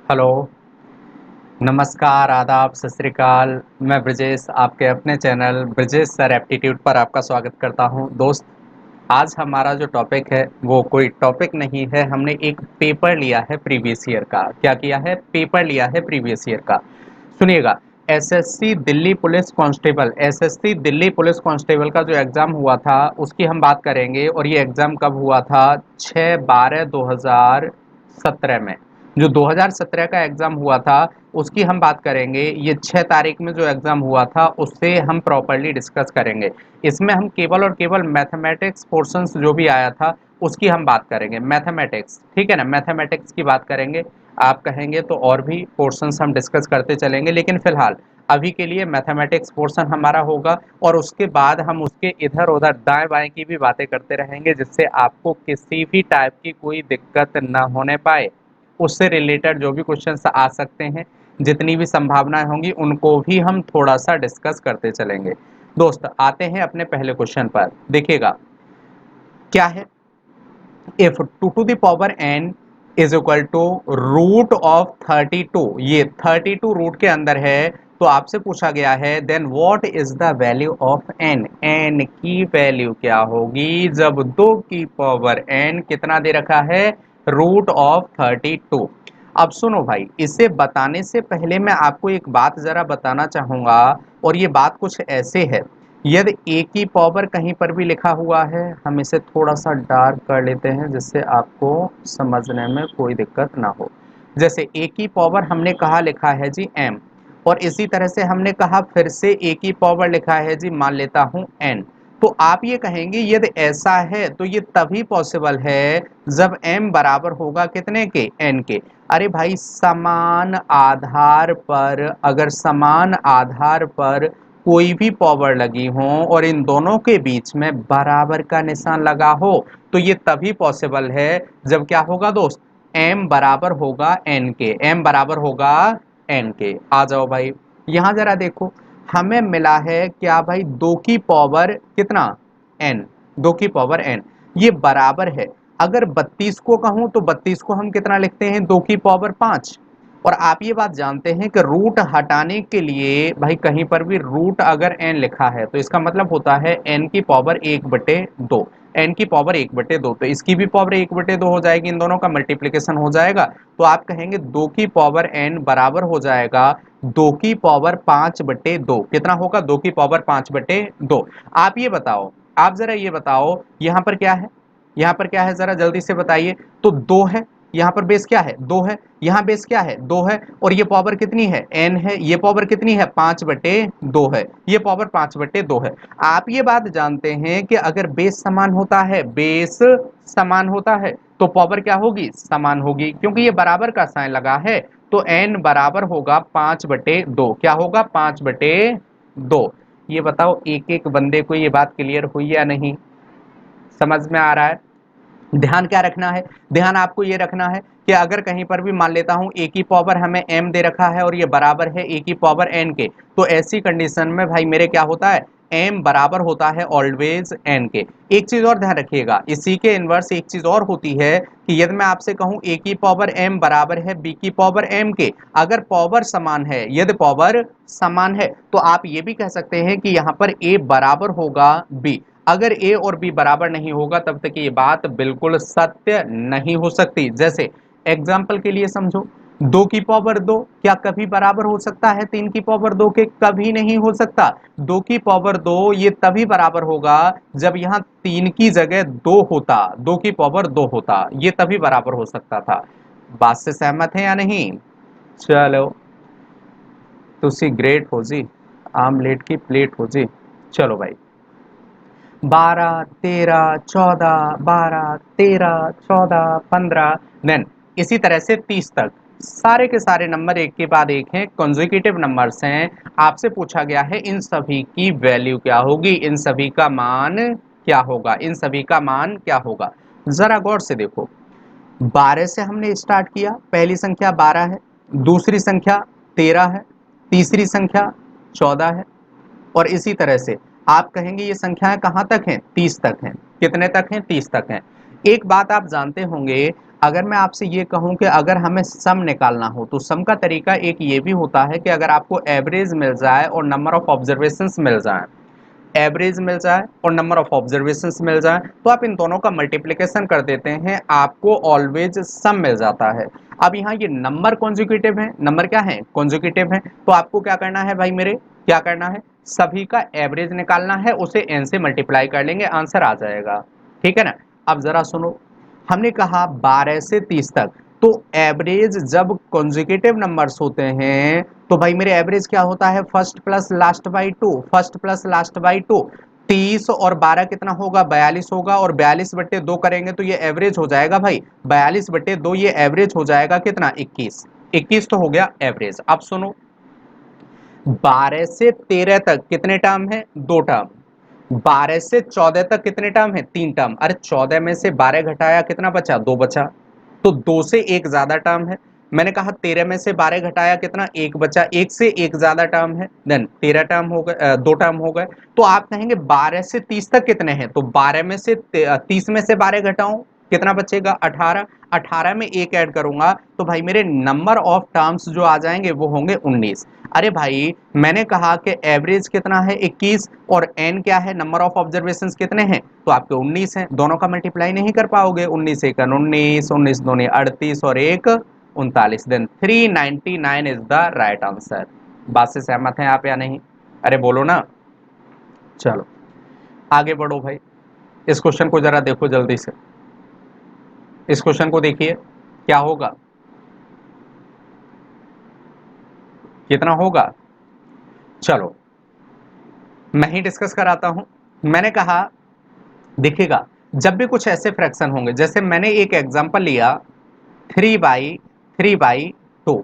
Hello, नमस्कार, आदाब, सत श्री अकाल। मैं ब्रजेश आपके अपने चैनल ब्रजेश सर एप्टीट्यूड पर आपका स्वागत करता हूं। दोस्त, आज हमारा जो टॉपिक है वो कोई टॉपिक नहीं है, हमने एक पेपर लिया है प्रीवियस ईयर का। क्या किया है? पेपर लिया है प्रीवियस ईयर का। सुनिएगा, SSC Delhi police constable, SSC Delhi police constable का जो एग्ज़ाम हुआ था उसकी हम बात करेंगे। और ये एग्ज़ाम कब हुआ था? 6/12/2017 में। जो 2017 का एग्ज़ाम हुआ था उसकी हम बात करेंगे। ये 6 तारीख में जो एग्ज़ाम हुआ था उससे हम प्रॉपर्ली डिस्कस करेंगे। इसमें हम केवल और केवल मैथमेटिक्स पोर्शंस जो भी आया था उसकी हम बात करेंगे। मैथमेटिक्स, ठीक है ना, मैथमेटिक्स की बात करेंगे। आप कहेंगे तो और भी पोर्शंस हम डिस्कस करते चलेंगे, लेकिन फिलहाल अभी के लिए मैथमेटिक्स पोर्शन हमारा होगा। और उसके बाद हम उसके इधर उधर दाएं बाएं की भी बातें करते रहेंगे, जिससे आपको किसी भी टाइप की कोई दिक्कत ना होने पाए। उससे रिलेटेड जो भी क्वेश्चंस आ सकते हैं, जितनी भी संभावनाएं होंगी उनको भी हम थोड़ा सा डिस्कस करते चलेंगे। दोस्त, आते हैं अपने पहले क्वेश्चन पर। देखिएगा क्या है। If 2 to the power n is equal to root of 32, ये 32 रूट के अंदर है, तो आपसे पूछा गया है then what is the value of n। n की वैल्यू क्या होगी जब 2 की पावर n कितना दे रखा है? Root of 32। अब सुनो भाई, इसे बताने से पहले मैं आपको एक बात जरा बताना चाहूंगा। और ये बात कुछ ऐसे है, यदि ए की पावर कहीं पर भी लिखा हुआ है, हम इसे थोड़ा सा डार्क कर लेते हैं जिससे आपको समझने में कोई दिक्कत ना हो। जैसे ए की पावर हमने कहा लिखा है जी एम, और इसी तरह से हमने कहा फिर से ए की पावर लिखा है जी, मान लेता हूं एन। तो आप ये कहेंगे यदि ऐसा है तो ये तभी पॉसिबल है जब m बराबर होगा कितने के? n के। अरे भाई, समान आधार पर, अगर समान आधार पर कोई भी पावर लगी हो और इन दोनों के बीच में बराबर का निशान लगा हो, तो ये तभी पॉसिबल है जब क्या होगा दोस्त? m बराबर होगा n के। m बराबर होगा n के। आ जाओ भाई, यहां जरा देखो, हमें मिला है क्या भाई? 2 की पावर कितना? n। 2 की पावर n, ये बराबर है। अगर 32 को कहूं तो 32 को हम कितना लिखते हैं? 2 की पावर 5। और आप ये बात जानते हैं कि रूट हटाने के लिए भाई कहीं पर भी रूट अगर n लिखा है तो इसका मतलब होता है n की पावर 1/2। n की पावर 1/2, तो इसकी भी पावर 1/2 हो जाएगी, इन दोनों का मल्टीप्लीकेशन हो जाएगा। तो आप कहेंगे 2 की पावर n बराबर हो जाएगा 2 की पावर 5/2। कितना होगा? 2 की पावर 5/2। आप ये बताओ, आप जरा ये बताओ, यहाँ पर क्या है? यहाँ पर क्या है जरा जल्दी से बताइए। तो 2 है, यहाँ पर बेस क्या है? 2 है। यहाँ बेस क्या है? 2 है। और ये पावर कितनी है? n है। ये पावर कितनी है? 5/2 है। ये पावर 5/2 है। आप ये बात जानते हैं कि अगर बेस समान होता है, बेस समान होता है तो पावर क्या होगी? समान होगी, क्योंकि ये बराबर का साइन लगा है। तो n बराबर होगा 5/2। क्या होगा? 5/2। ये बताओ एक एक बंदे को ये बात क्लियर हुई या नहीं? समझ में आ रहा है? ध्यान क्या रखना है? ध्यान आपको ये रखना है कि अगर कहीं पर भी मान लेता हूं ए की पावर हमें m दे रखा है और ये बराबर है ए की पावर n के, तो ऐसी कंडीशन में भाई मेरे क्या होता है? m बराबर होता है ऑलवेज n के। एक चीज और ध्यान रखिएगा, इसी के इनवर्स एक चीज और होती है कि यदि मैं आपसे कहूं a की पावर m बराबर है b की पावर m के, अगर पावर समान है, यदि पावर समान है, तो आप ये भी कह सकते हैं कि यहाँ पर a बराबर होगा b। अगर ए और बी बराबर नहीं होगा तब तक ये बात बिल्कुल सत्य नहीं हो सकती। जैसे एग्जाम्पल के लिए समझो, 2 की पावर 2 क्या कभी बराबर हो सकता है 3 की पावर 2 के? कभी नहीं हो सकता। 2 की पावर 2 ये तभी बराबर होगा जब यहाँ 3 की जगह 2 होता, 2 की पावर 2 होता, ये तभी बराबर हो सकता था। बात से सहमत है या नहीं? चलो, तुसी ग्रेट हो जी, आमलेट की प्लेट हो जी। चलो भाई, 12 13 14 12 13 14 15, देन इसी तरह से 30 तक सारे के सारे नंबर एक के बाद एक हैं, कंसेक्यूटिव नंबर्स हैं। आपसे पूछा गया है इन सभी की वैल्यू क्या होगी, इन सभी का मान क्या होगा, इन सभी का मान क्या होगा। जरा गौर से देखो, 12 से हमने स्टार्ट किया, पहली संख्या 12 है, दूसरी संख्या 13 है, तीसरी संख्या 14 है, और इसी तरह से आप कहेंगे ये संख्याएं कहां तक हैं? 30 तक हैं। कितने तक हैं? 30 तक हैं। एक बात आप जानते होंगे, अगर मैं आपसे ये कहूं कि अगर हमें सम निकालना हो तो सम का तरीका एक ये भी होता है कि अगर आपको एवरेज मिल जाए और नंबर ऑफ ऑब्जर्वेशंस मिल जाए, एवरेज मिल जाए और नंबर ऑफ ऑब्जर्वेशंस मिल जाए, तो आप इन दोनों का मल्टीप्लिकेशन कर देते हैं, आपको ऑलवेज सम मिल जाता है। अब यहाँ ये नंबर कॉन्जुगेटिव है, नंबर क्या है, कॉन्जुगेटिव है, तो आपको क्या करना है भाई मेरे, क्या करना है, सभी का एवरेज निकालना है, उसे n से मल्टीप्लाई कर लेंगे, आंसर आ जाएगा। ठीक है ना। अब जरा सुनो, हमने कहा 12 से 30 तक, तो एवरेज जब कॉन्जुगेटिव नंबर्स होते हैं तो भाई मेरे एवरेज क्या होता है, first plus last by two, first plus last by two. 30 और 12 कितना होगा, 42 होगा, और 42 बट्टे 2 करेंगे तो ये एवरेज हो जाएगा भाई 42 बट्टे 2, ये एवरेज हो जाएगा कितना, 21। 21 तो हो गया एवरेज। अब सुनो, 12 से 13 तक कितने टर्म है, 2 टर्म। 12 से 14 तक कितने टर्म है, 3 टर्म। अरे 14 में से 12 घटाया कितना बचा, 2 बचा, तो 2 से एक ज्यादा टर्म है। मैंने कहा 13 में से 12 घटाया कितना, 1 बचा, 1 से एक ज्यादा टर्म है, देन 13 टर्म हो गए, 2 टर्म हो गए। तो आप कहेंगे 12 से 30 तक कितने हैं, तो 12 में से 30 में से 12 घटाऊं, कितना बचेगा, 18। 18 में एक ऐड करूंगा तो भाई मेरे नंबर ऑफ टर्म्स जो आ जाएंगे वो होंगे 19। अरे भाई मैंने कहा कि एवरेज कितना है, 21, और एन क्या है, नंबर ऑफ ऑब्जर्वेशंस कितने हैं, तो आपके 19 हैं, दोनों का मल्टीप्लाई नहीं कर पाओगे, 19 एक 19, 19 दूनी 38 और एक 39, then 399 is the right answer. बात से सहमत हैं आप या नहीं, अरे बोलो ना। चलो आगे बढ़ो भाई, इस क्वेश्चन को जरा देखो जल्दी से, इस क्वेश्चन को देखिए क्या होगा, कितना होगा, चलो मैं ही डिस्कस कराता हूं। मैंने कहा देखिएगा, जब भी कुछ ऐसे फ्रैक्शन होंगे, जैसे मैंने एक एग्जांपल लिया 3/2,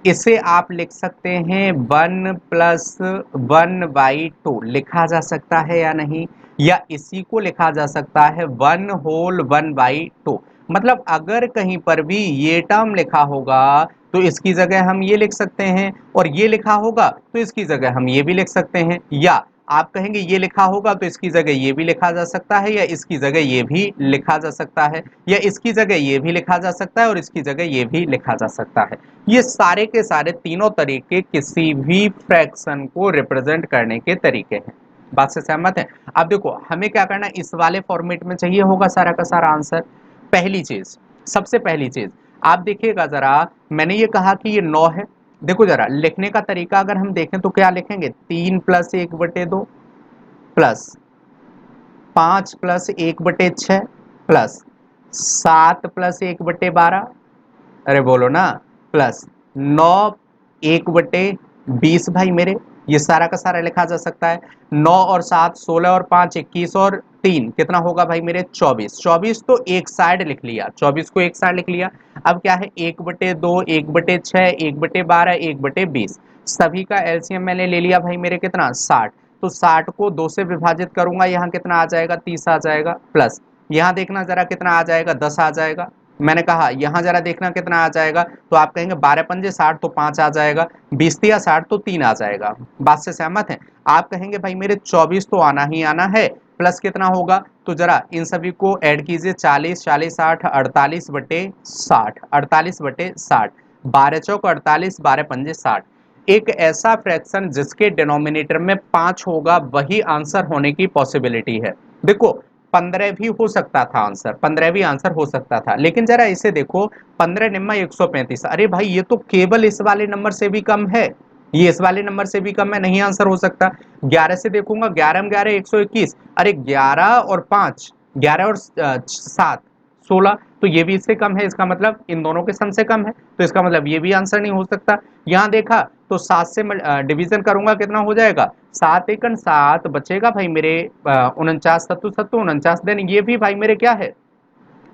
इसे आप लिख सकते हैं 1 + 1/2 लिखा जा सकता है या नहीं, या इसी को लिखा जा सकता है 1/1/2। मतलब अगर कहीं पर भी ये टर्म लिखा होगा तो इसकी जगह हम ये लिख सकते हैं, और ये लिखा होगा तो इसकी जगह हम ये भी लिख सकते हैं, या आप कहेंगे ये लिखा होगा तो इसकी जगह ये भी लिखा जा सकता है, या इसकी जगह ये भी लिखा जा सकता है, या इसकी जगह ये भी लिखा जा सकता है और इसकी जगह ये भी लिखा जा सकता है। ये सारे के सारे तीनों तरीके किसी भी फ्रैक्शन को रिप्रेजेंट करने के तरीके हैं। बात से सहमत है। अब देखो हमें क्या करना है, इस वाले फॉर्मेट में चाहिए होगा सारा का सारा आंसर। पहली चीज, सबसे पहली चीज आप देखिएगा जरा, मैंने ये कहा कि ये 9 है। देखो जरा लिखने का तरीका अगर हम देखें तो क्या लिखेंगे, 3+1/2 प्लस 5+1/6 प्लस 7+1/12, अरे बोलो ना, प्लस 9 1/20 भाई मेरे, ये सारा का सारा लिखा जा सकता है। 9 और 7 16 और 5 21 और 3 कितना होगा भाई मेरे, 24। 24 तो एक साइड लिख लिया, 24 को एक साइड लिख लिया। अब क्या है, 1/2 1/6 1/12 1/20, सभी का एलसीएम मैंने ले लिया भाई मेरे कितना, 60। तो 60 को 2 से विभाजित करूंगा, यहाँ कितना आ जाएगा, 30 आ जाएगा, प्लस यहाँ देखना जरा कितना आ जाएगा, 10 आ जाएगा। मैंने कहा यहां जरा देखना कितना आ जाएगा, तो आप कहेंगे 12×5 = 60 तो 5 आ जाएगा, 20×3 = 60 तो 3 आ जाएगा। बात से सहमत हैं। आप कहेंगे भाई मेरे 24 तो आना ही आना है, प्लस कितना होगा, तो जरा इन सभी को ऐड कीजिए, 40 40 60 48/60, 48/60, 12 चौक 48, 12×5 = 60। एक ऐसा फ्रैक्शन जिसके डिनोमिनेटर में 5 होगा वही आंसर होने की पॉसिबिलिटी है। देखो 15 भी हो सकता था आंसर, 15 भी आंसर हो सकता था, लेकिन जरा इसे देखो, 15 निम्मा 135, अरे भाई ये तो केवल इस वाले नंबर से भी कम है, ये इस वाले नंबर से भी कम है, नहीं आंसर हो सकता। 11 से देखूंगा, 11 में 11 121, अरे 11 और 5, 11 और 7 16, तो ये भी इससे कम है, इसका मतलब इन दोनों के सम से कम है, तो इसका मतलब ये भी आंसर नहीं हो सकता। यहाँ देखा तो 7 से डिवीजन करूंगा, कितना हो जाएगा, 7 एकन 7 बचेगा भाई मेरे 49 सत्तू सत्तू 49, देन ये भी भाई मेरे क्या है,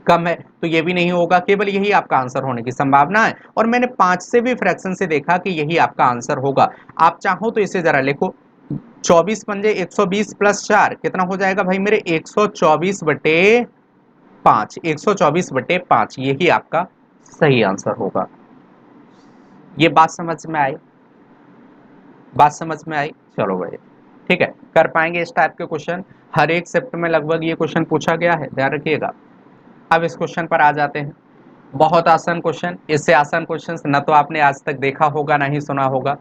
कम है, तो ये भी नहीं होगा, केवल यही आपका आंसर होने की संभावना है। और मैंने 5 से भी फ्रैक्शन से देखा कि यही आपका आंसर होगा। आप चाहो तो इसे जरा लिखो, 24×5 120 + 4 कितना हो जाएगा भाई मेरे, 124/5, 124/5, यही आपका सही आंसर होगा। ये बात समझ में आई, बात समझ में आई, चलो भाई ठीक है, कर पाएंगे इस टाइप के क्वेश्चन, हर एक शिफ्ट में लगभग ये क्वेश्चन पूछा गया है, ध्यान रखिएगा। अब इस क्वेश्चन पर आ जाते हैं। बहुत आसान क्वेश्चन, इससे आसान क्वेश्चन न तो आपने आज तक देखा होगा ना ही सुना होगा।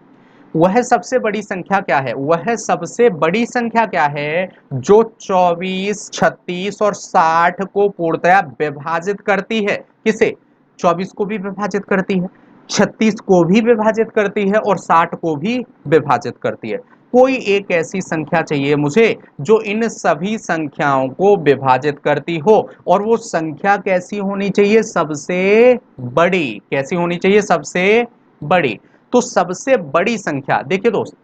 वह सबसे बड़ी संख्या क्या है, वह सबसे बड़ी संख्या क्या है जो 24, 36 और 60 को पूर्णतया विभाजित करती है। किसे? 24 को भी विभाजित करती है, 36 को भी विभाजित करती है और 60 को भी विभाजित करती है। कोई एक ऐसी संख्या चाहिए मुझे जो इन सभी संख्याओं को विभाजित करती हो, और वो संख्या कैसी होनी चाहिए? सबसे बड़ी। कैसी होनी चाहिए? सबसे बड़ी। तो सबसे बड़ी संख्या, देखिए दोस्त,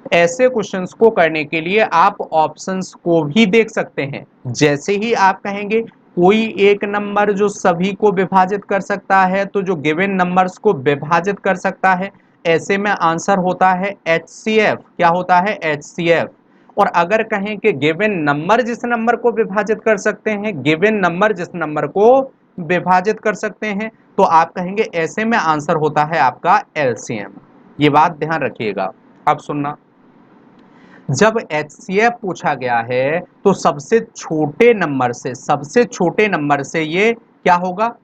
ऐसे क्वेश्चंस को करने के लिए आप ऑप्शंस को भी देख सकते हैं। जैसे ही आप कहेंगे कोई एक नंबर जो सभी को विभाजित कर सकता है, तो जो गिवन नंबर्स को विभाजित कर सकता है, ऐसे में आंसर होता है HCF। क्या होता है? HCF। और अगर कहें कि गिवन नंबर जिस नंबर को विभाजित कर सकते हैं, गिवन नंबर जिस नंबर को विभाजित कर सकते हैं, तो आप कहेंगे ऐसे में आंसर होता है आपका LCM। ये बात ध्यान रखिएगा। अब सुनना, जब HCF पूछा गया है तो सबसे छोटे नंबर से ये क्या होगा?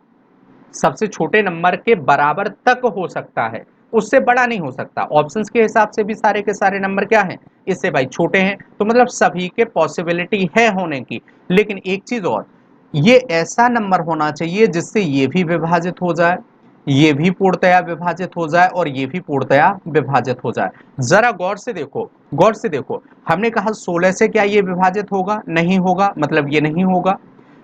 सबसे छोटे नंबर के बराबर तक हो सकता है, उससे बड़ा नहीं हो सकता। ऑप्शंस के हिसाब से भी सारे के सारे नंबर क्या हैं? इससे भाई छोटे हैं, तो मतलब सभी के पॉसिबिलिटी है होने की। लेकिन एक चीज और, ये ऐसा नंबर होना चाहिए जिससे ये भी विभाजित हो जाए, ये भी पूर्णतया विभाजित हो जाए और ये भी पूर्णतया विभाजित हो जाए। जरा गौर से देखो, गौर से देखो, हमने कहा 16 से क्या ये विभाजित होगा? नहीं होगा, मतलब ये नहीं होगा।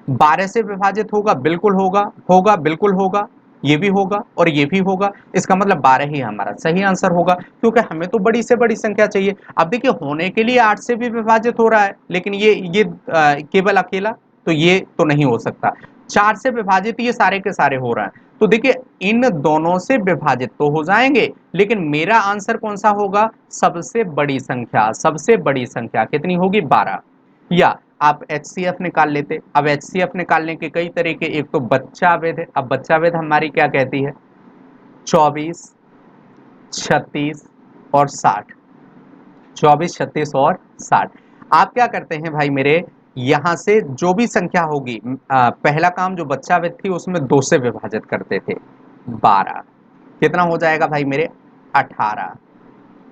12 से विभाजित होगा? बिल्कुल होगा, होगा, बिल्कुल होगा, ये भी होगा और ये भी होगा। इसका मतलब 12 ही हमारा सही आंसर होगा, क्योंकि हमें तो बड़ी से बड़ी संख्या चाहिए। अब देखिए, होने के लिए 8 से भी विभाजित हो रहा है, लेकिन ये केवल अकेला, तो ये तो नहीं हो सकता। 4 से विभाजित ये सारे के सारे हो रहा है, तो देखिए इन दोनों से विभाजित तो हो जाएंगे, लेकिन मेरा आंसर कौन सा होगा? सबसे बड़ी संख्या। सबसे बड़ी संख्या कितनी होगी? 12। या आप HCF निकाल लेते। अब HCF निकालने के कई तरीके, एक तो बच्चा भेद है। अब बच्चा भेद हमारी क्या कहती है? 24, 36 और 60। 24, 36 और 60। आप क्या करते हैं भाई मेरे, यहां से जो भी संख्या होगी, पहला काम जो बच्चा भेद थी उसमें 2 से विभाजित करते थे। 12 कितना हो जाएगा भाई मेरे? 18।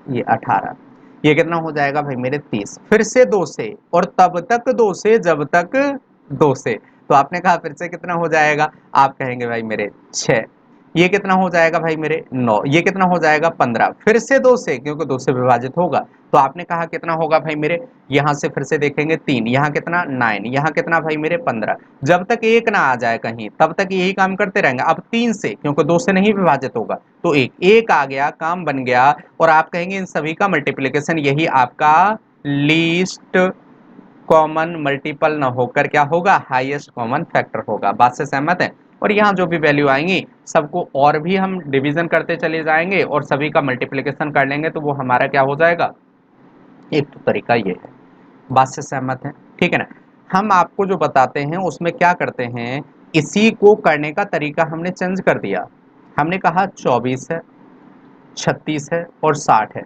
ये 18। ये कितना हो जाएगा भाई मेरे? 30। फिर से 2 से, और तब तक 2 से जब तक 2 से। तो आपने कहा फिर से कितना हो जाएगा? आप कहेंगे भाई मेरे 6। ये कितना हो जाएगा भाई मेरे? 9। ये कितना हो जाएगा? 15। फिर से 2 से, क्योंकि 2 से विभाजित होगा, तो आपने कहा कितना होगा भाई मेरे? यहां से फिर से देखेंगे 3, यहाँ कितना? 9, यहाँ कितना भाई मेरे? 15। जब तक एक ना आ जाए कहीं, तब तक यही काम करते रहेंगे। अब 3 से, क्योंकि 2 से नहीं विभाजित होगा, तो एक आ गया, काम बन गया। और आप कहेंगे इन सभी का मल्टीप्लिकेशन, यही आपका लीस्ट कॉमन मल्टीपल ना होकर क्या होगा? हाईएस्ट कॉमन फैक्टर होगा। बात से सहमत है? और यहाँ जो भी वैल्यू आएंगी सबको और भी हम डिवीजन करते चले जाएंगे और सभी का मल्टीप्लिकेशन कर लेंगे, तो वो हमारा क्या हो जाएगा? एक तो तरीका ये है। बात से सहमत है? ठीक है ना? हम आपको जो बताते हैं उसमें क्या करते हैं, इसी को करने का तरीका हमने चेंज कर दिया। हमने कहा 24 है, 36 है और 60 है।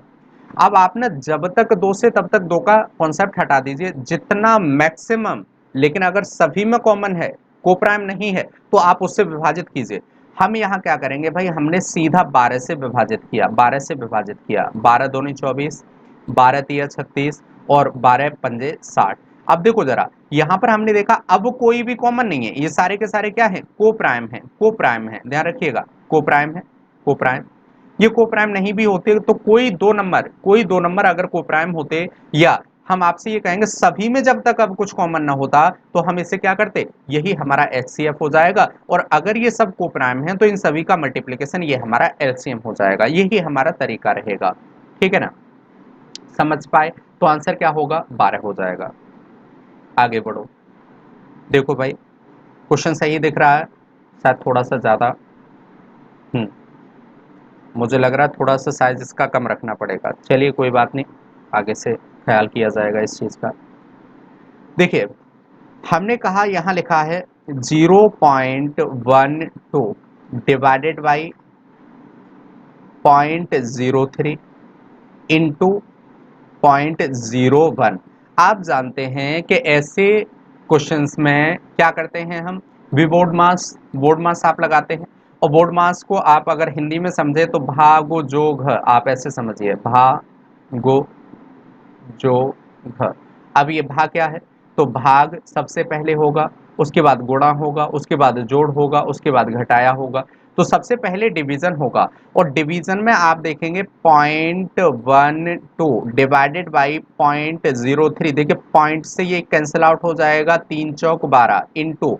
अब आप ना जब तक 2 से तब तक 2 का कॉन्सेप्ट हटा दीजिए, जितना मैक्सिमम, लेकिन अगर सभी में कॉमन है, कोप्राइम नहीं है, तो आप उससे विभाजित कीजिए। हम यहाँ क्या करेंगे भाई, हमने सीधा 12 से विभाजित किया। 12 से विभाजित किया, 12 दूनी 24, 12 तिया 36 और 12 पंजे 60। अब देखो जरा, यहाँ पर हमने देखा अब कोई भी कॉमन नहीं है, ये सारे के सारे क्या है? कोप्राइम है। कोप्राइम है, ध्यान रखिएगा, कोप्राइम है। कोप्राइम, ये कोप्राइम नहीं भी होते तो कोई दो नंबर अगर कोप्राइम होते, या हम आपसे ये कहेंगे सभी में जब तक अब कुछ कॉमन ना होता, तो हम इसे क्या करते? यही हमारा HCF हो जाएगा। और अगर ये सब कोप्राइम है तो इन सभी का मल्टीप्लिकेशन ये हमारा LCM हो जाएगा। यही हमारा तरीका रहेगा। ठीक है ना? समझ पाए? तो आंसर क्या होगा? 12 हो जाएगा। आगे बढ़ो, देखो भाई, क्वेश्चन सही दिख रहा है? शायद थोड़ा सा ज्यादा, मुझे लग रहा है थोड़ा सा साइज इसका कम रखना पड़ेगा। चलिए कोई बात नहीं, आगे से ख्याल किया जाएगा इस चीज़ का। देखिए, हमने कहा यहाँ लिखा है 0.12 डिवाइडेड बाई 0.03 इंटू 0.01। आप जानते हैं कि ऐसे क्वेश्चंस में क्या करते हैं हम, वी बोर्ड मास, बोर्ड मास आप लगाते हैं, और बोर्ड मास को आप अगर हिंदी में समझे तो भागो जो घ, आप ऐसे समझिए, भागो जो घ। अब ये भाग क्या है, तो भाग सबसे पहले होगा, उसके बाद गुणा होगा, उसके बाद जोड़ होगा, उसके बाद घटाया होगा। तो सबसे पहले डिवीजन होगा, और डिवीजन में आप देखेंगे 0.12 डिवाइडेड बाई 0.03। देखिए पॉइंट से ये कैंसिल आउट हो जाएगा, 3 चौक 12 इंटू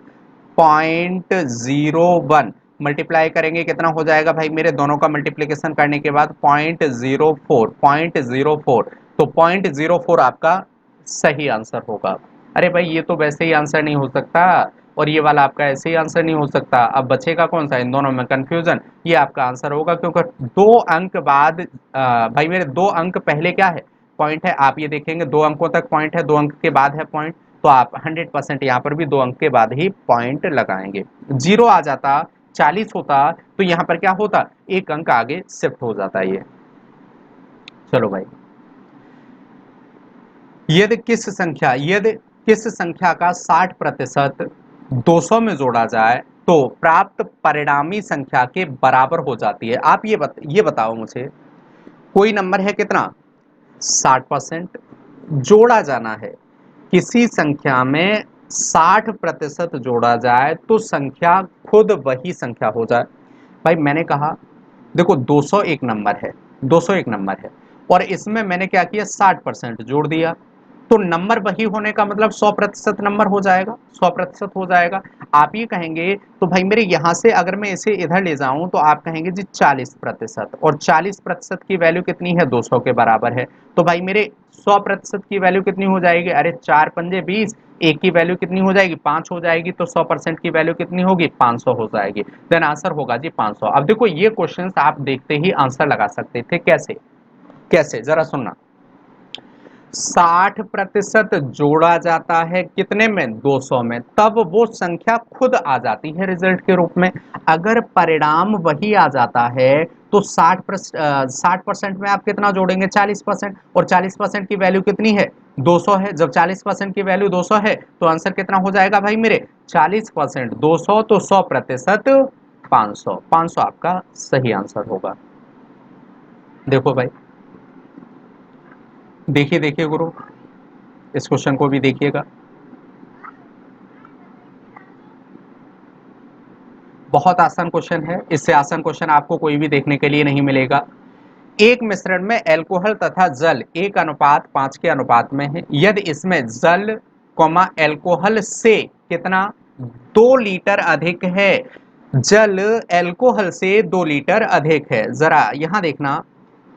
0.01 मल्टीप्लाई करेंगे, कितना हो जाएगा भाई मेरे, दोनों का मल्टीप्लीकेशन करने के बाद 0.04, 0.04। तो 0.04 आपका सही आंसर होगा। अरे भाई ये तो वैसे ही आंसर नहीं हो सकता, और ये वाला आपका ऐसे ही आंसर नहीं हो सकता। अब बचेगा कौन सा, इन दोनों में कंफ्यूजन, ये आपका आंसर होगा, क्योंकि 2 अंक बाद भाई मेरे 2 अंक पहले क्या है, पॉइंट है। आप ये देखेंगे 2 अंकों तक पॉइंट है, 2 अंक के बाद है पॉइंट, तो आप 100% यहाँ पर भी 2 अंक के बाद ही पॉइंट लगाएंगे। 0 आ जाता, 40 होता, तो यहाँ पर क्या होता, 1 अंक आगे शिफ्ट हो जाता ये। चलो भाई, यदि किस संख्या का 60% 200 में जोड़ा जाए तो प्राप्त परिणामी संख्या के बराबर हो जाती है। आप ये बताओ मुझे, कोई नंबर है कितना, 60% जोड़ा जाना है, किसी संख्या में 60% जोड़ा जाए तो संख्या खुद वही संख्या हो जाए। भाई मैंने कहा देखो 200 एक नंबर है, 200 एक नंबर है, और इसमें मैंने क्या किया, 60% जोड़ दिया, तो नंबर वही होने का मतलब 100% नंबर हो जाएगा, 100% हो जाएगा। आप ये कहेंगे तो भाई मेरे यहाँ से अगर मैं इसे इधर ले जाऊं तो आप कहेंगे जी 40%, और 40% की वैल्यू कितनी है, 200 के बराबर है। तो भाई मेरे 100% की वैल्यू कितनी हो जाएगी, अरे 4 पंजे 20, एक की वैल्यू कितनी हो जाएगी, 5 हो जाएगी, तो 100% की वैल्यू कितनी होगी, 500 हो जाएगी। देन आंसर होगा जी 500। अब देखो ये क्वेश्चन आप देखते ही आंसर लगा सकते थे, कैसे, कैसे जरा सुनना। 60% जोड़ा जाता है कितने में, 200 में, तब वो संख्या खुद आ जाती है रिजल्ट के रूप में। अगर परिणाम वही आ जाता है तो 60% में आप कितना जोड़ेंगे, 40%, और 40% की वैल्यू कितनी है, 200 है। जब 40% की वैल्यू 200 है तो आंसर कितना हो जाएगा भाई मेरे, 40% 200, तो 100% 500, 500 आपका सही आंसर होगा। देखो भाई, देखिए देखिए गुरु, इस क्वेश्चन को भी देखिएगा, बहुत आसान क्वेश्चन है, इससे आसान क्वेश्चन आपको कोई भी देखने के लिए नहीं मिलेगा। एक मिश्रण में अल्कोहल तथा जल 1:5 के अनुपात में है, यदि इसमें जल अल्कोहल से कितना, 2 लीटर अधिक है। जल अल्कोहल से 2 लीटर अधिक है। जरा यहां देखना,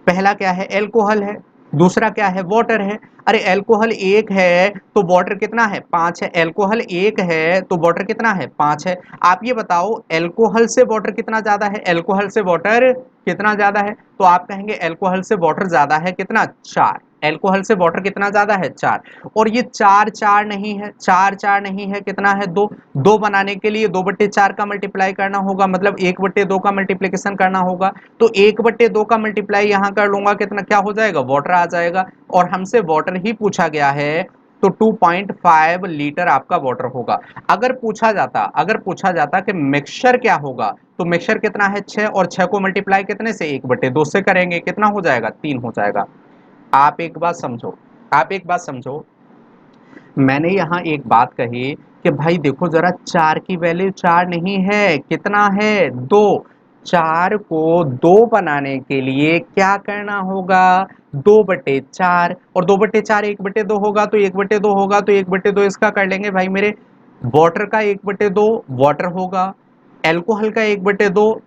पहला क्या है, एल्कोहल है, दूसरा क्या है, वाटर है। अरे एल्कोहल 1 है तो वाटर कितना है, 5 है। एल्कोहल 1 है तो वाटर कितना है, 5 है। आप ये बताओ एल्कोहल से वाटर कितना ज्यादा है, एल्कोहल से वाटर कितना ज्यादा है, तो आप कहेंगे एल्कोहल से वाटर ज्यादा है कितना, 4। एल्कोहल से वाटर कितना ज्यादा है, 4। और ये 4 4 नहीं है, 4 4 नहीं है, कितना है, 2। 2 बनाने के लिए 2/4 का मल्टीप्लाई करना होगा, मतलब 1/2 का मल्टीप्लीकेशन करना होगा। तो 1/2 का मल्टीप्लाई यहां कर लूंगा, कितना क्या हो जाएगा, वाटर आ जाएगा। और हमसे वाटर ही पूछा गया है, तो 2.5 लीटर आपका वाटर होगा। अगर पूछा जाता कि मिक्सचर क्या होगा, तो मिक्सचर कितना है, 6, और 6 को मल्टीप्लाई कितने से, 1/2 से करेंगे, कितना हो जाएगा, 3 हो जाएगा। आप एक बात समझो, आप एक बात समझो, मैंने यहाँ एक बात कही कि भाई देखो जरा, 4 की वैल्यू 4 नहीं है, कितना है, 2। 4 को 2 बनाने के लिए क्या करना होगा, 2/4, और 2/4 1/2 होगा, तो 1/2 होगा, तो 1/2 इसका कर लेंगे भाई मेरे, वाटर का 1/2 वाटर होगा, एल्कोहल का 1/2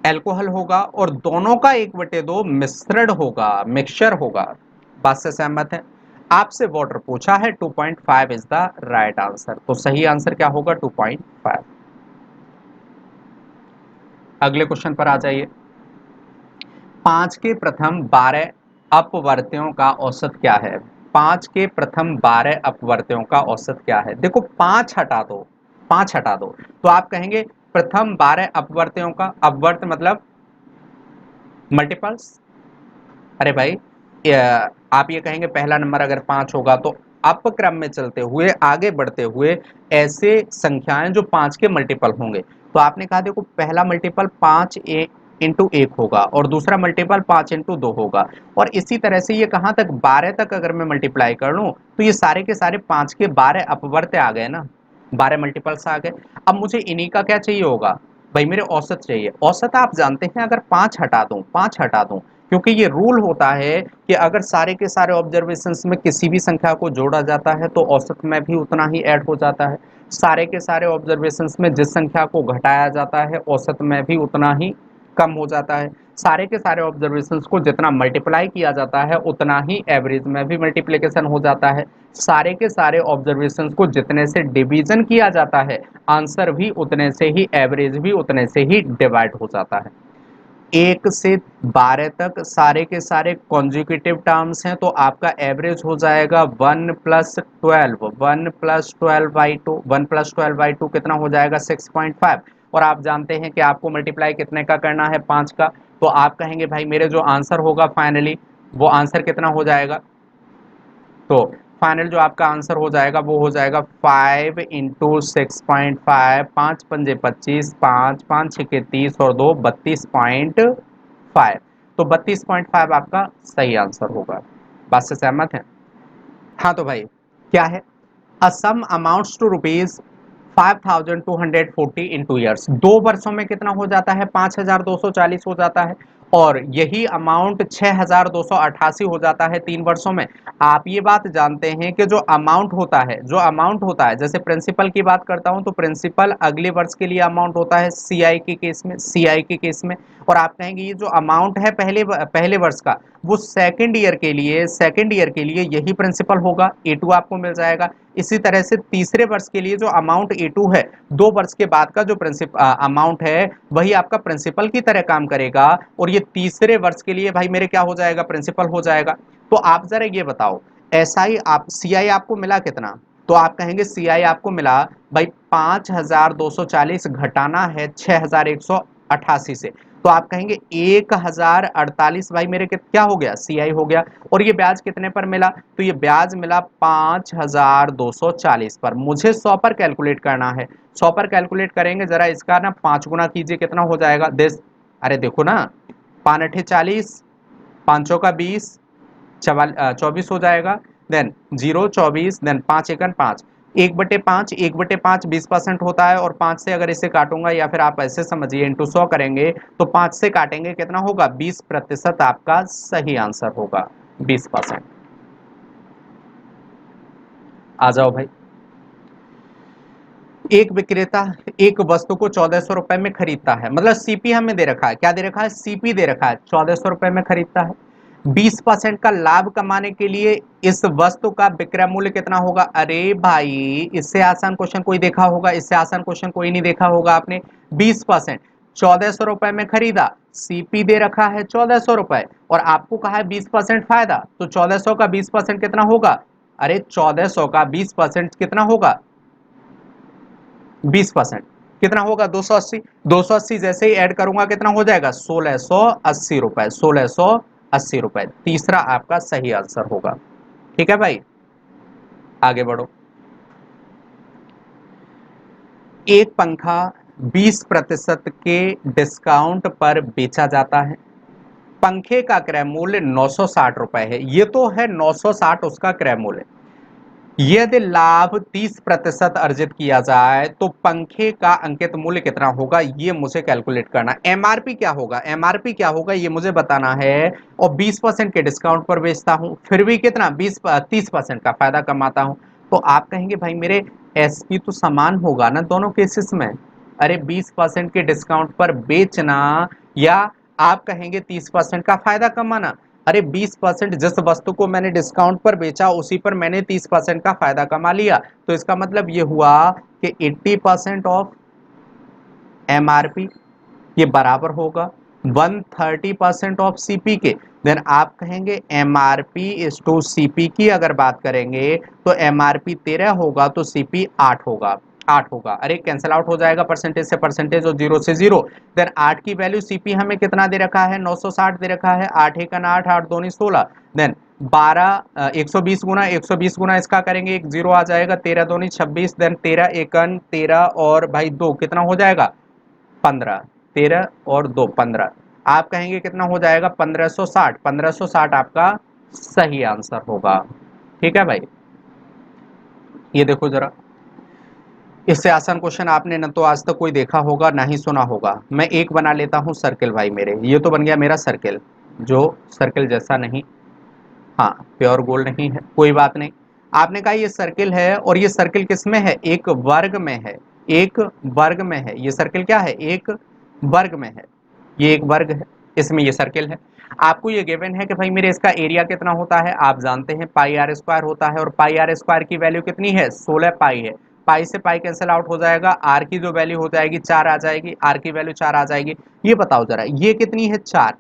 एल्कोहल होगा, और दोनों का 1/2 मिश्रण होगा, मिक्सचर होगा। बात से सहमत है। आपसे वाटर पूछा है, 2.5 इज द राइट आंसर, तो सही आंसर क्या होगा, 2.5। अगले क्वेश्चन पर आ जाइए। 5 के प्रथम 12 अपवर्त्यों का औसत क्या है, 5 के प्रथम 12 अपवर्त्यों का औसत क्या है। देखो 5 हटा दो, 5 हटा दो, तो आप कहेंगे प्रथम 12 अपवर्त्यों का, अपवर्त मतलब मल्टीपल्स। अरे भाई, आप ये कहेंगे पहला नंबर अगर 5 होगा तो अपक्रम में चलते हुए आगे बढ़ते हुए ऐसे संख्याएं जो 5 के मल्टीपल होंगे। तो आपने कहा देखो पहला मल्टीपल 5 इंटू 1 होगा और दूसरा मल्टीपल 5 इंटू 2 होगा, और इसी तरह से ये कहां तक 12 तक अगर मैं मल्टीप्लाई कर लूं तो ये सारे के सारे 5 के 12 अपवर्त आ गए ना, 12 मल्टीपल्स आ गए। अब मुझे इन्हीं का क्या चाहिए होगा भाई, मेरे औसत चाहिए। औसत आप जानते हैं अगर 5 हटा दूं, क्योंकि ये रूल होता है कि अगर सारे के सारे ऑब्जर्वेशंस में किसी भी संख्या को जोड़ा जाता है तो औसत में भी उतना ही ऐड हो जाता है, सारे के सारे ऑब्जर्वेशंस में जिस संख्या को घटाया जाता है औसत में भी उतना ही कम हो जाता है, सारे के सारे ऑब्जर्वेशंस को जितना मल्टीप्लाई किया जाता है उतना ही एवरेज में भी मल्टीप्लिकेशन हो जाता है, सारे के सारे ऑब्जर्वेशंस को जितने से डिवीजन किया जाता है आंसर भी उतने से ही, एवरेज भी उतने से ही डिवाइड हो जाता है। 1 से 12 तक सारे के सारे कॉन्जिक्यूटिव टर्म्स हैं तो आपका एवरेज हो जाएगा 1 plus 12, 1 plus 12 by 2, 1 plus 12 by 2 कितना हो जाएगा 6.5, और आप जानते हैं कि आपको मल्टीप्लाई कितने का करना है 5 का, तो आप कहेंगे भाई मेरे जो आंसर होगा फाइनली वो आंसर कितना हो जाएगा, तो फाइनल जो आपका आंसर हो जाएगा वो हो जाएगा 5 इंटू 6.5, 5 पंजे 25, 5 5 छके 30 और 2 32.5, तो 32.5 आपका सही आंसर होगा। बात से सहमत है? हाँ तो भाई क्या है, a sum amounts to rupees 5240 in 2 years, 2 वर्षों में कितना हो जाता है 5240 हो जाता है, और यही अमाउंट 6288 हो जाता है 3 वर्षों में। आप ये बात जानते हैं कि जो अमाउंट होता है, जो अमाउंट होता है, जैसे प्रिंसिपल की बात करता हूं तो प्रिंसिपल अगले वर्ष के लिए अमाउंट होता है सीआई के केस में, सीआई के केस में, और आप कहेंगे ये जो अमाउंट है पहले वर्ष का वो सेकेंड ईयर के लिए यही प्रिंसिपल होगा, ए2 आपको मिल जाएगा। इसी तरह से तीसरे वर्ष के लिए जो अमाउंट ए2 है, 2 वर्ष के बाद का जो अमाउंट है वही आपका प्रिंसिपल की तरह काम करेगा, और ये तीसरे वर्ष के लिए भाई मेरे क्या हो जाएगा प्रिंसिपल हो जाएगा। तो आप जरा ये बताओ एसआई आप सीआई आपको मिला कितना, तो आप कहेंगे सीआई आपको मिला भाई 5240 घटाना है 6188 से, तो आप कहेंगे 1048 भाई मेरे क्या हो गया सीआई हो गया, और ये ब्याज कितने पर मिला, तो ये ब्याज मिला 5240 पर। मुझे 100 पर कैलकुलेट करना है, 100 पर कैलकुलेट करेंगे जरा इसका ना 5 गुना कीजिए कितना हो जाएगा देश, अरे देखो ना 5 अठे 40, 5 का 20, 24 हो जाएगा, देन 0 24, देन 5 एकन 5, 1/5, 1/5 20% होता है, और 5 से अगर इसे काटूंगा या फिर आप ऐसे समझिए इंटू 100 करेंगे तो 5 से काटेंगे कितना होगा 20% आपका सही आंसर होगा 20%। आ जाओ भाई, एक विक्रेता एक वस्तु को 1400 रुपए में खरीदता है, मतलब सीपी हमें दे रखा है, क्या दे रखा है सीपी दे रखा है, 1400 रुपए में खरीदता है, 20% का लाभ कमाने के लिए इस वस्तु का विक्रय मूल्य कितना होगा। अरे भाई इससे आसान क्वेश्चन कोई देखा होगा, इससे आसान क्वेश्चन कोई नहीं देखा होगा आपने। 20%, 1400 रुपए में खरीदा, सीपी दे रखा है 1400 रुपए, और आपको कहा है 20% फायदा, तो 1400 का 20% कितना होगा, अरे 1400 का 20% कितना होगा 20% कितना होगा 280, 280 जैसे ही ऐड करूंगा कितना हो जाएगा 1680 रुपए, 1680 रुपए तीसरा आपका सही आंसर होगा। ठीक है भाई, आगे बढ़ो। एक पंखा 20% के डिस्काउंट पर बेचा जाता है, पंखे का क्रय मूल्य 960 रुपए है, ये तो है 960 उसका क्रय मूल्य, यदि लाभ 30% अर्जित किया जाए तो पंखे का अंकित मूल्य कितना होगा, ये मुझे कैलकुलेट करना। एमआरपी क्या होगा, एमआरपी क्या होगा ये मुझे बताना है, और 20% के डिस्काउंट पर बेचता हूं फिर भी कितना 30% का फायदा कमाता हूं, तो आप कहेंगे भाई मेरे एसपी तो समान होगा ना दोनों केसेस में। अरे 20% के डिस्काउंट पर बेचना, या आप कहेंगे 30% का फायदा कमाना, अरे 20% जिस वस्तु को मैंने डिस्काउंट पर बेचा उसी पर मैंने 30% का फायदा कमा लिया, तो इसका मतलब ये हुआ कि 80% ऑफ एमआरपी ये बराबर होगा 130% ऑफ सीपी के। देन आप कहेंगे एमआरपी इज टू सीपी की अगर बात करेंगे तो एमआरपी 13 होगा तो सीपी 8 होगा, 8 होगा, अरे कैंसिल आउट हो जाएगा परसेंटेज से परसेंटेज और जीरो से जीरो। देन 8 की वैल्यू सीपी हमें कितना दे रखा है 960 दे रखा है, 8 एकन 8, 8 दूनी 16, देन 12 120 गुना 120 गुना इसका करेंगे, एक जीरो आ जाएगा, 13 दूनी 26, देन 13 एकन 13 और भाई 2 कितना हो जाएगा 15, 13 और 2 15, आप कहेंगे कितना हो जाएगा 1560, 1560 आपका सही आंसर होगा। ठीक है भाई, ये देखो जरा, इससे आसान क्वेश्चन आपने न तो आज तक कोई देखा होगा ना ही सुना होगा। मैं एक बना लेता हूं सर्किल भाई मेरे, ये तो बन गया मेरा सर्किल, जो सर्किल जैसा नहीं, हाँ प्योर गोल्ड नहीं है, कोई बात नहीं। आपने कहा ये सर्किल है और ये सर्किल किस में है, एक वर्ग में है, एक वर्ग में है, ये सर्किल क्या है, एक वर्ग में है, ये एक वर्ग है, इसमें ये सर्किल है। आपको ये गिवन है कि भाई मेरे इसका एरिया कितना होता है, आप जानते हैं पाई आर स्क्वायर होता है, और पाई आर स्क्वायर की वैल्यू कितनी है 16 पाई है, पाई से पाई कैंसिल आउट हो जाएगा, आर की जो वैल्यू हो जाएगी 4 आ जाएगी, आर की वैल्यू 4 आ जाएगी। ये बताओ जरा ये कितनी है 4,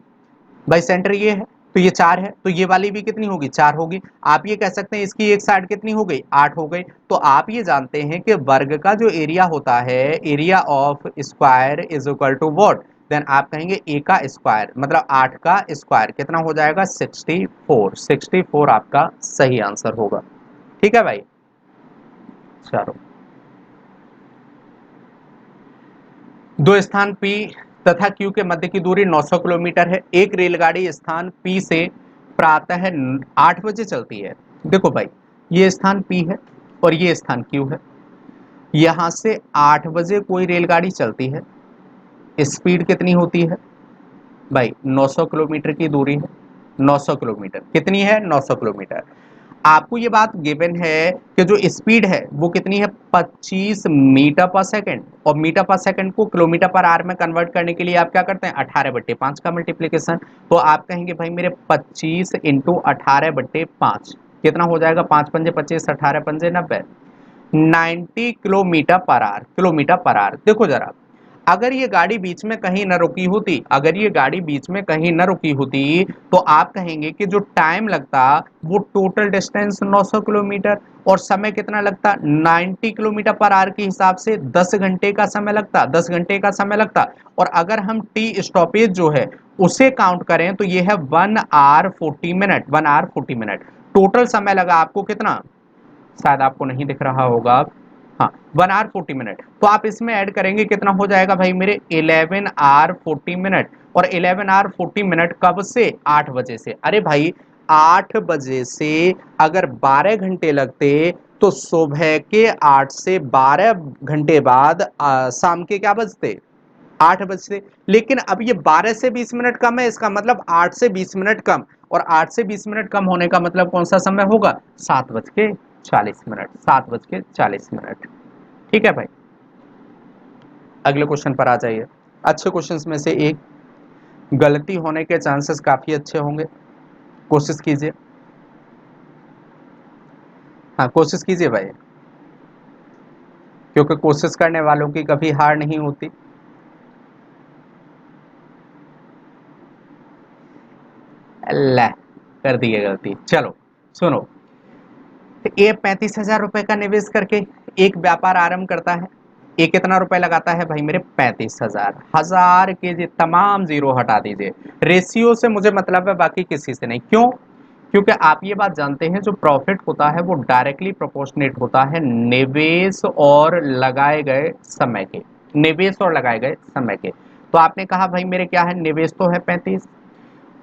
भाई सेंटर ये है तो ये 4 है, तो ये वाली भी कितनी होगी 4 होगी। आप ये कह सकते हैं इसकी एक साइड कितनी हो गई 8 हो गई। तो आप ये जानते हैं कि वर्ग का जो एरिया होता है, area of square is equal to what, then आप कहेंगे ए का स्क्वायर, मतलब 8 का स्क्वायर कितना हो जाएगा 64, 64 आपका सही आंसर होगा। ठीक है भाई, चलो, दो स्थान P तथा Q के मध्य की दूरी 900 किलोमीटर है। एक रेलगाड़ी स्थान P से प्रातः 8 बजे चलती है। देखो भाई, ये स्थान P है और ये स्थान Q है, यहां से 8 बजे कोई रेलगाड़ी चलती है, स्पीड कितनी होती है भाई 900 किलोमीटर की दूरी है, 900 किलोमीटर कितनी है 900 किलोमीटर। आपको ये बात गिवन है कि जो स्पीड है वो कितनी है 25 मीटर पर सेकंड, और मीटर पर सेकंड को किलोमीटर पर आवर में कन्वर्ट करने के लिए आप क्या करते हैं 18/5 का मल्टीप्लीकेशन। तो आप कहेंगे भाई मेरे 25 इंटू 18/5 कितना हो जाएगा, 5 पंजे 25, 18 पंजे 90, 90 kilometre per hour, kilometre per hour. देखो जरा, अगर ये गाड़ी बीच में कहीं न रुकी होती, अगर ये गाड़ी बीच में कहीं न रुकी होती, तो आप कहेंगे कि जो टाइम लगता वो टोटल डिस्टेंस 900 किलोमीटर, और समय कितना लगता 90 किलोमीटर पर आवर के हिसाब से 10 घंटे का समय लगता, 10 घंटे का समय लगता। और अगर हम टी स्टॉपेज जो है उसे काउंट करें तो ये है 1 hour 40 minute, 1 hour 40 minute total समय लगा आपको कितना, शायद आपको नहीं दिख रहा होगा, हाँ 1 आवर 40 मिनट। तो आप इसमें ऐड करेंगे कितना हो जाएगा भाई मेरे 11 आवर 40 मिनट, और 11 आवर 40 मिनट कब से 8 बजे से, अरे भाई 8 बजे से अगर 12 घंटे लगते तो सुबह के 8 से 12 घंटे बाद शाम के क्या बजते 8 बजते। लेकिन अब ये 12 से 20 मिनट कम है, इसका मतलब 8 से 20 मिनट कम, और 8 से 20 मिनट कम होने का मतलब कौन सा समय होगा 7:40, 7:40। ठीक है भाई, अगले क्वेश्चन पर आ जाइए। अच्छे क्वेश्चंस में से एक, गलती होने के चांसेस काफी अच्छे होंगे, कोशिश कीजिए, हाँ कोशिश कीजिए भाई, क्योंकि कोशिश करने वालों की कभी हार नहीं होती। अल्लाह, कर दी है गलती, चलो सुनो। तो ये 35,000 रुपए का निवेश करके एक व्यापार आरंभ करता है, ये कितना रुपए लगाता है भाई मेरे 35,000, 1000 के जी तमाम जीरो हटा दीजिए, रेशियो से मुझे मतलब है बाकी किसी से नहीं। क्यों, क्योंकि आप ये बात जानते हैं जो प्रॉफिट होता है वो डायरेक्टली प्रोपोर्शनेट होता है निवेश और लगाए गए समय के, निवेश और लगाए गए समय के। तो आपने कहा भाई मेरे क्या है, निवेश तो है 35,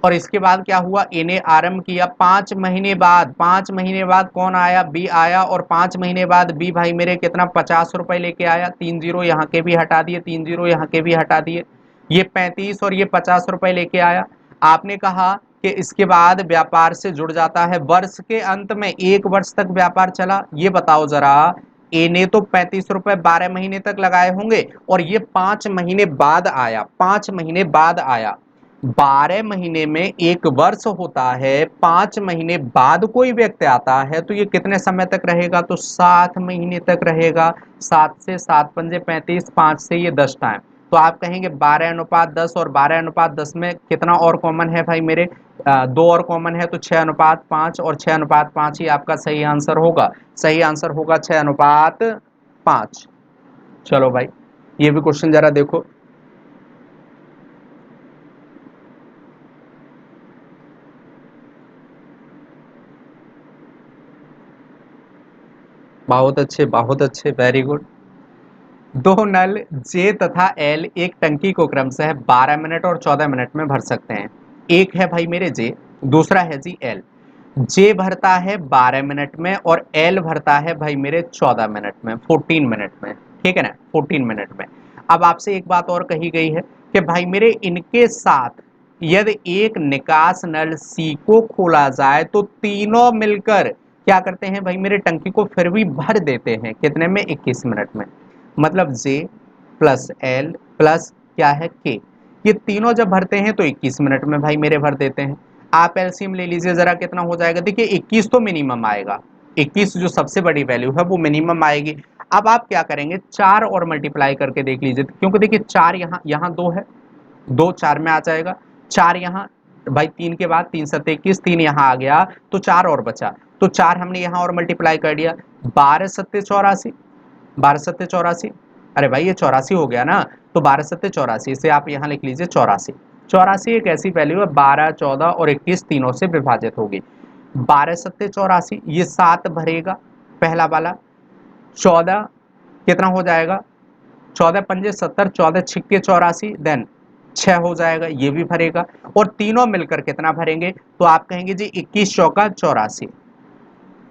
और इसके बाद क्या हुआ, इन्हें आरंभ किया 5 महीने बाद, 5 महीने बाद कौन आया, बी आया, और 5 महीने बाद बी भाई मेरे कितना 50 रुपए लेके आया, 3 जीरो यहाँ के भी हटा दिए, 3 जीरो यहाँ के भी हटा दिए, ये 35 और ये 50 रुपए लेके आया। आपने कहा कि इसके बाद व्यापार से जुड़ जाता है, वर्ष के अंत में 1 वर्ष तक व्यापार चला। ये बताओ जरा, इन्हें तो 35 रुपए 12 महीने तक लगाए होंगे, और ये 5 महीने बाद आया, 5 महीने बाद आया, 12 महीने में 1 वर्ष होता है, 5 महीने बाद कोई व्यक्ति आता है तो ये कितने समय तक रहेगा, तो 7 महीने तक रहेगा। 7 से 7 पंजे 35, 5 से ये 10 टाइम, तो आप कहेंगे 12:10, और 12:10 में कितना और कॉमन है भाई मेरे, 2 और कॉमन है, तो 6:5, और 6:5 ही आपका सही आंसर होगा, सही आंसर होगा 6:5। चलो भाई, ये भी क्वेश्चन जरा देखो। बहुत अच्छे, वेरी गुड। दो नल जे तथा एल एक टंकी को क्रमशः 12 मिनट और 14 मिनट में भर सकते हैं। एक है भाई मेरे जे, दूसरा है जी एल। जे भरता है 12 मिनट में और एल भरता है भाई मेरे 14 मिनट में, 14 मिनट में, ठीक है ना, 14 मिनट में। अब आपसे एक बात और कही गई है कि भाई मेरे इनके साथ यदि एक निकास नल सी को खोला जाए तो तीनों मिलकर क्या करते हैं भाई मेरे टंकी को फिर भी भर देते हैं, कितने में, 21 मिनट में। मतलब जे प्लस एल प्लस क्या है के, ये तीनों जब भरते हैं तो 21 मिनट में भाई मेरे भर देते हैं। आप एलसीएम ले लीजिए जरा, कितना हो जाएगा, देखिए 21 तो मिनिमम आएगा, 21 जो सबसे बड़ी वैल्यू है वो मिनिमम आएगी। अब आप क्या करेंगे, 4 और मल्टीप्लाई करके देख लीजिए, क्योंकि देखिए 4 यहाँ, यहाँ 2 है, 2 4 में आ जाएगा, 4 यहाँ, भाई 3 के बाद 3 7 21, 3 यहाँ आ गया तो 4 और बचा, तो 4 हमने यहाँ और मल्टीप्लाई कर दिया, 12 सत्ते 84, 12 सत्ते 84, अरे भाई ये 84 हो गया ना, तो 12 सत्ते 84, इसे आप यहाँ लिख लीजिए 84। 84 एक ऐसी वैल्यू है 12 14 और 21 तीनों से विभाजित होगी। 12 सत्ते 84, ये 7 भरेगा पहला वाला, 14 कितना हो जाएगा, 14 पंजे 70, 14 छिक्के 84, देन 6 हो जाएगा, ये भी भरेगा। और तीनों मिलकर कितना भरेंगे, तो आप कहेंगे जी 21 चौका 84,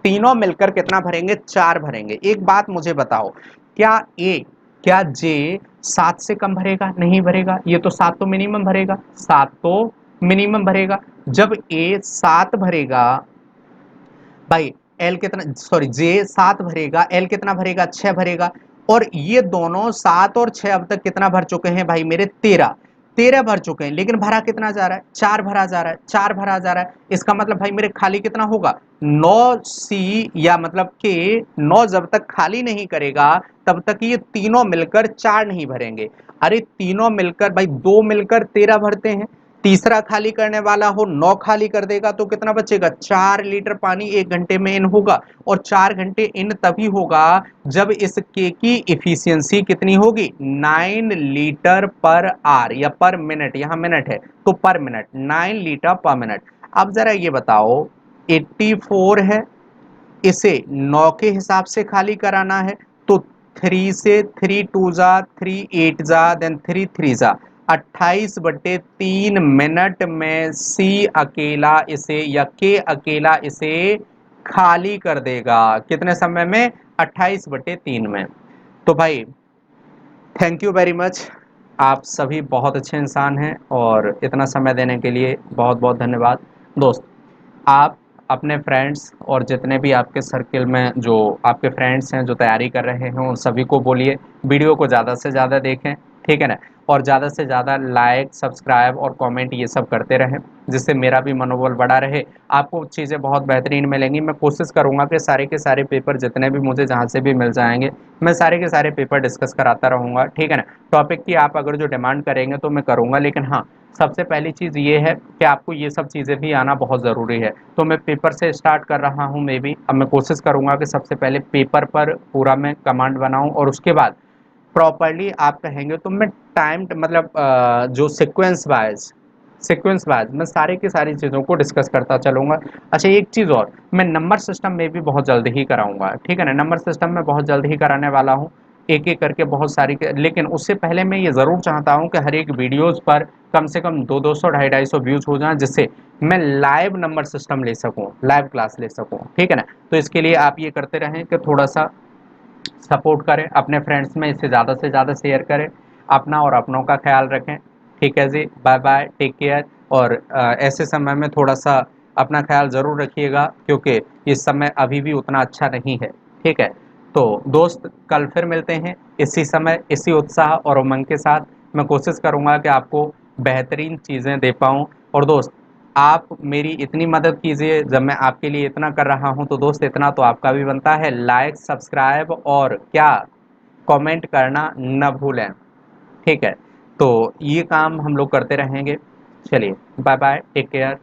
तीनों मिलकर कितना भरेंगे, 4 भरेंगे। एक बात मुझे बताओ, क्या ए, क्या जे 7 से कम भरेगा, नहीं भरेगा, ये तो 7 तो मिनिमम भरेगा, 7 तो मिनिमम भरेगा। जब ए 7 भरेगा भाई, एल कितना, सॉरी जे 7 भरेगा, एल कितना भरेगा, 6 भरेगा। और ये दोनों 7 और 6 अब तक कितना भर चुके हैं भाई मेरे, 13, 13 भर चुके हैं, लेकिन भरा कितना जा रहा है, 4 भरा जा रहा है, 4 भरा जा रहा है। इसका मतलब भाई मेरे खाली कितना होगा, 9 सी, या मतलब के 9 जब तक खाली नहीं करेगा तब तक ये तीनों मिलकर 4 नहीं भरेंगे। अरे तीनों मिलकर भाई, 2 मिलकर 13 भरते हैं, तीसरा खाली करने वाला हो 9 खाली कर देगा तो कितना बचेगा, 4 लीटर पानी 1 घंटे में इन होगा। और 4 घंटे इन तभी होगा जब इस के की इफिशियंसी कितनी होगी, 9 लीटर पर आर, या पर मिनट, यहाँ मिनट है तो पर मिनट, 9 लीटर पर मिनट। अब जरा ये बताओ, 84 है, इसे 9 के हिसाब से खाली कराना है, तो 3 से, 3 टू जा 3 8 जा, देन 3 3 जा, 28/3 मिनट में सी अकेला इसे, या के अकेला इसे खाली कर देगा, कितने समय में, 28/3 में। तो भाई थैंक यू वेरी मच, आप सभी बहुत अच्छे इंसान हैं और इतना समय देने के लिए बहुत बहुत धन्यवाद। दोस्त, आप अपने फ्रेंड्स और जितने भी आपके सर्किल में जो आपके फ्रेंड्स हैं जो तैयारी कर रहे हैं, उन सभी को बोलिए वीडियो को ज़्यादा से ज़्यादा देखें, ठीक है ना, और ज़्यादा से ज़्यादा लाइक सब्सक्राइब और कमेंट ये सब करते रहें, जिससे मेरा भी मनोबल बढ़ा रहे। आपको चीज़ें बहुत बेहतरीन मिलेंगी। मैं कोशिश करूँगा कि सारे के सारे पेपर जितने भी मुझे जहाँ से भी मिल जाएंगे, मैं सारे के सारे पेपर डिस्कस कराता रहूँगा, ठीक है ना। टॉपिक की आप अगर जो डिमांड करेंगे तो मैं करूँगा, लेकिन हाँ, सबसे पहली चीज़ ये है कि आपको ये सब चीज़ें भी आना बहुत ज़रूरी है। तो मैं पेपर से स्टार्ट कर रहा हूँ, मे बी अब मैं कोशिश करूँगा कि सबसे पहले पेपर पर पूरा मैं कमांड बनाऊँ, और उसके बाद प्रॉपरली आप कहेंगे तो मैं टाइम मतलब जो सीक्वेंस वाइज मैं सारे की सारी चीज़ों को डिस्कस करता चलूँगा। अच्छा एक चीज़ और, मैं नंबर सिस्टम में भी बहुत जल्द ही कराऊँगा, ठीक है ना, नंबर सिस्टम में बहुत जल्द ही कराने वाला हूँ, एक एक करके बहुत सारी, लेकिन उससे पहले मैं ये ज़रूर चाहता हूँ कि हर एक वीडियोज़ पर कम से कम 200 250 व्यूज़ हो जाएँ, जिससे मैं लाइव नंबर सिस्टम ले सकूँ, लाइव क्लास ले सकूँ, ठीक है ना। तो इसके लिए आप ये करते रहें कि थोड़ा सा सपोर्ट करें, अपने फ्रेंड्स में इसे ज़्यादा से ज़्यादा शेयर करें, अपना और अपनों का ख्याल रखें, ठीक है जी, बाय बाय, टेक केयर। और ऐसे समय में थोड़ा सा अपना ख्याल ज़रूर रखिएगा, क्योंकि इस समय अभी भी उतना अच्छा नहीं है, ठीक है। तो दोस्त, कल फिर मिलते हैं इसी समय, इसी उत्साह और उमंग के साथ। मैं कोशिश करूँगा कि आपको बेहतरीन चीज़ें दे पाऊँ। और दोस्त, आप मेरी इतनी मदद कीजिए, जब मैं आपके लिए इतना कर रहा हूं तो दोस्त इतना तो आपका भी बनता है, लाइक सब्सक्राइब और क्या, कमेंट करना न भूलें, ठीक है। तो ये काम हम लोग करते रहेंगे। चलिए बाय बाय, टेक केयर।